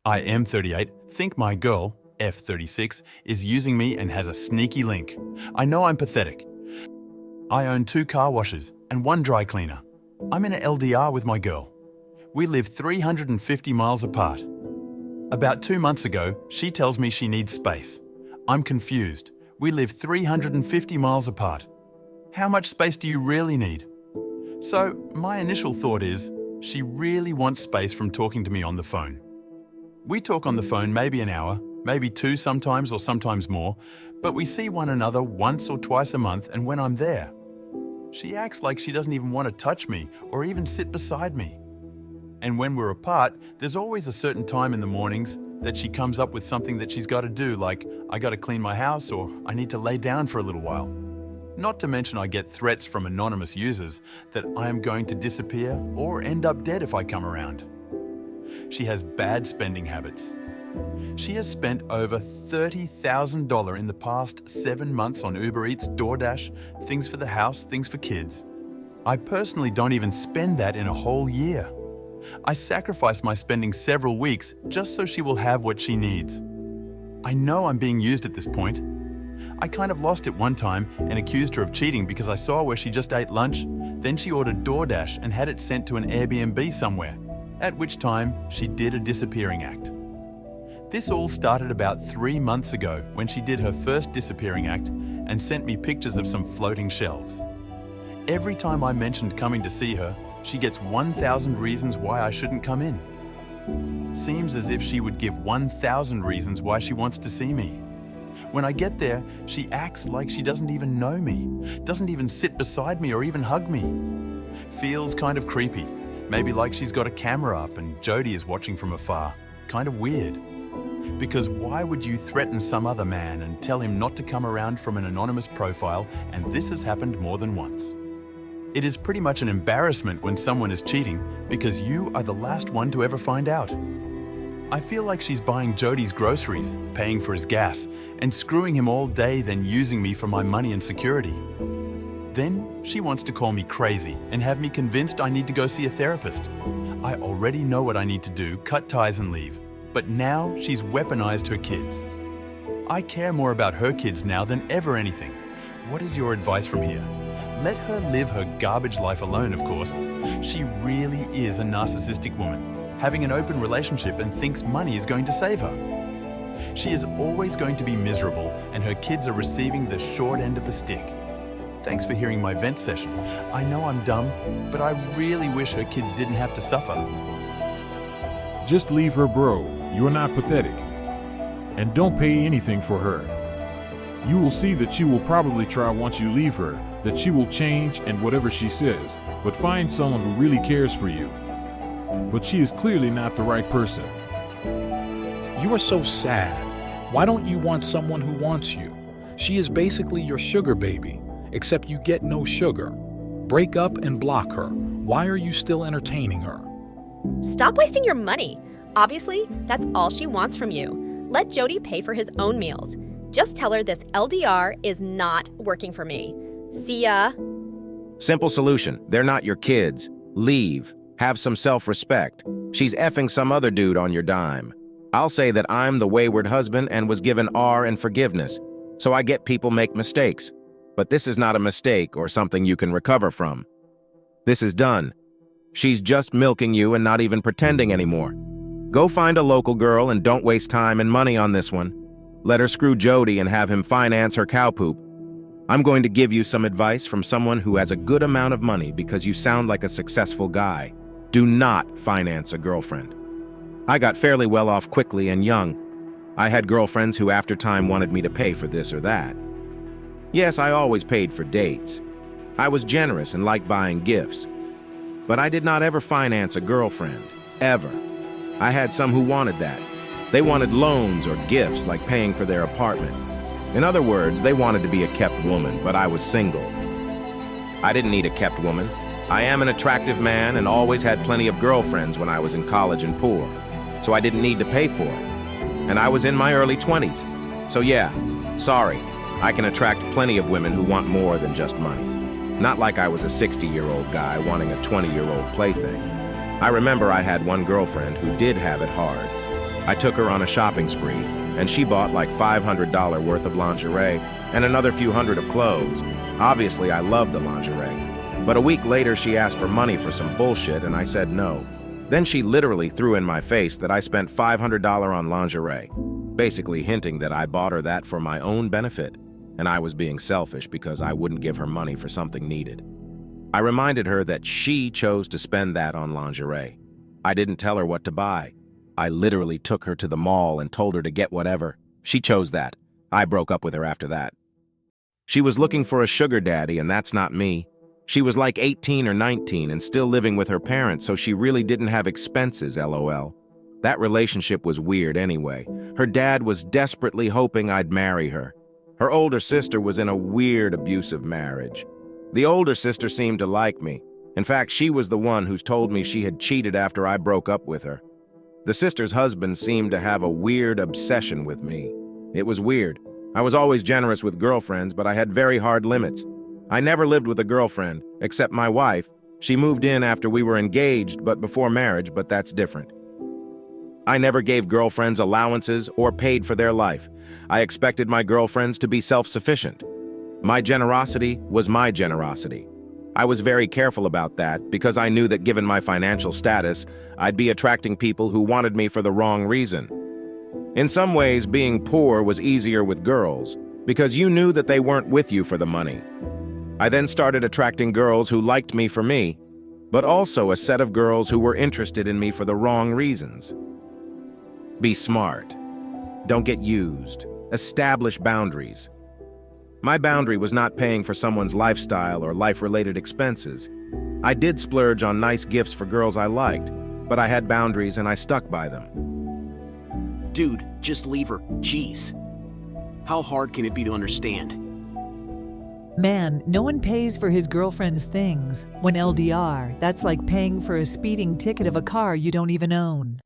I am 38, think my girl, F36, is using me and has a sneaky link. I know I'm pathetic. I own 2 car washes and 1 dry cleaner. I'm in an LDR with my girl. We live 350 miles apart. About 2 months ago, she tells me she needs space. I'm confused. We live 350 miles apart. How much space do you really need? So, my initial thought is, she really wants space from talking to me on the phone. We talk on the phone maybe an hour, maybe 2 sometimes or sometimes more, but we see one another once or twice a month and when I'm there. She acts like she doesn't even want to touch me or even sit beside me. And when we're apart, there's always a certain time in the mornings that she comes up with something that she's got to do, like I got to clean my house or I need to lay down for a little while. Not to mention I get threats from anonymous users that I am going to disappear or end up dead if I come around. She has bad spending habits. She has spent over $30,000 in the past 7 months on Uber Eats, DoorDash, things for the house, things for kids. I personally don't even spend that in a whole year. I sacrifice my spending several weeks just so she will have what she needs. I know I'm being used at this point. I kind of lost it one time and accused her of cheating because I saw where she just ate lunch, then she ordered DoorDash and had it sent to an Airbnb somewhere, at which time she did a disappearing act. This all started about 3 months ago when she did her first disappearing act and sent me pictures of some floating shelves. Every time I mentioned coming to see her, she gets 1,000 reasons why I shouldn't come in. Seems as if she would give 1,000 reasons why she wants to see me. When I get there, she acts like she doesn't even know me, doesn't even sit beside me or even hug me. Feels kind of creepy, maybe like she's got a camera up and Jody is watching from afar. Kind of weird. Because why would you threaten some other man and tell him not to come around from an anonymous profile, and this has happened more than once? It is pretty much an embarrassment when someone is cheating because you are the last one to ever find out. I feel like she's buying Jody's groceries, paying for his gas, and screwing him all day, then using me for my money and security. Then she wants to call me crazy and have me convinced I need to go see a therapist. I already know what I need to do, cut ties and leave. But now she's weaponized her kids. I care more about her kids now than ever anything. What is your advice from here? Let her live her garbage life alone, of course. She really is a narcissistic woman, having an open relationship and thinks money is going to save her. She is always going to be miserable, and her kids are receiving the short end of the stick. Thanks for hearing my vent session. I know I'm dumb, but I really wish her kids didn't have to suffer. Just leave her, bro. You're not pathetic. And don't pay anything for her. You will see that she will probably try once you leave her, that she will change and whatever she says, but find someone who really cares for you. But she is clearly not the right person. You are so sad. Why don't you want someone who wants you? She is basically your sugar baby, except you get no sugar. Break up and block her. Why are you still entertaining her? Stop wasting your money. Obviously, that's all she wants from you. Let Jody pay for his own meals. Just tell her this LDR is not working for me. See ya. Simple solution. They're not your kids. Leave. Have some self-respect. She's effing some other dude on your dime. I'll say that I'm the wayward husband and was given R and forgiveness, so I get people make mistakes. But this is not a mistake or something you can recover from. This is done. She's just milking you and not even pretending anymore. Go find a local girl and don't waste time and money on this one. Let her screw Jody and have him finance her cow poop. I'm going to give you some advice from someone who has a good amount of money because you sound like a successful guy. Do not finance a girlfriend. I got fairly well off quickly and young. I had girlfriends who after time wanted me to pay for this or that. Yes, I always paid for dates. I was generous and liked buying gifts. But I did not ever finance a girlfriend, ever. I had some who wanted that. They wanted loans or gifts like paying for their apartment. In other words, they wanted to be a kept woman, but I was single. I didn't need a kept woman. I am an attractive man and always had plenty of girlfriends when I was in college and poor, so I didn't need to pay for it. And I was in my early 20s. So yeah, sorry, I can attract plenty of women who want more than just money. Not like I was a 60-year-old guy wanting a 20-year-old plaything. I remember I had one girlfriend who did have it hard. I took her on a shopping spree, and she bought like $500 worth of lingerie and another few hundred of clothes. Obviously, I loved the lingerie. But a week later, she asked for money for some bullshit, and I said no. Then she literally threw in my face that I spent $500 on lingerie, basically hinting that I bought her that for my own benefit, and I was being selfish because I wouldn't give her money for something needed. I reminded her that she chose to spend that on lingerie. I didn't tell her what to buy. I literally took her to the mall and told her to get whatever. She chose that. I broke up with her after that. She was looking for a sugar daddy, and that's not me. She was like 18 or 19 and still living with her parents, so she really didn't have expenses, LOL. That relationship was weird anyway. Her dad was desperately hoping I'd marry her. Her older sister was in a weird, abusive marriage. The older sister seemed to like me. In fact, she was the one who's told me she had cheated after I broke up with her. The sister's husband seemed to have a weird obsession with me. It was weird. I was always generous with girlfriends, but I had very hard limits. I never lived with a girlfriend, except my wife. She moved in after we were engaged, but before marriage, but that's different. I never gave girlfriends allowances or paid for their life. I expected my girlfriends to be self-sufficient. My generosity was my generosity. I was very careful about that because I knew that given my financial status, I'd be attracting people who wanted me for the wrong reason. In some ways, being poor was easier with girls because you knew that they weren't with you for the money. I then started attracting girls who liked me for me, but also a set of girls who were interested in me for the wrong reasons. Be smart. Don't get used. Establish boundaries. My boundary was not paying for someone's lifestyle or life-related expenses. I did splurge on nice gifts for girls I liked, but I had boundaries and I stuck by them. Dude, just leave her. Jeez. How hard can it be to understand? Man, no one pays for his girlfriend's things. When LDR, that's like paying for a speeding ticket of a car you don't even own.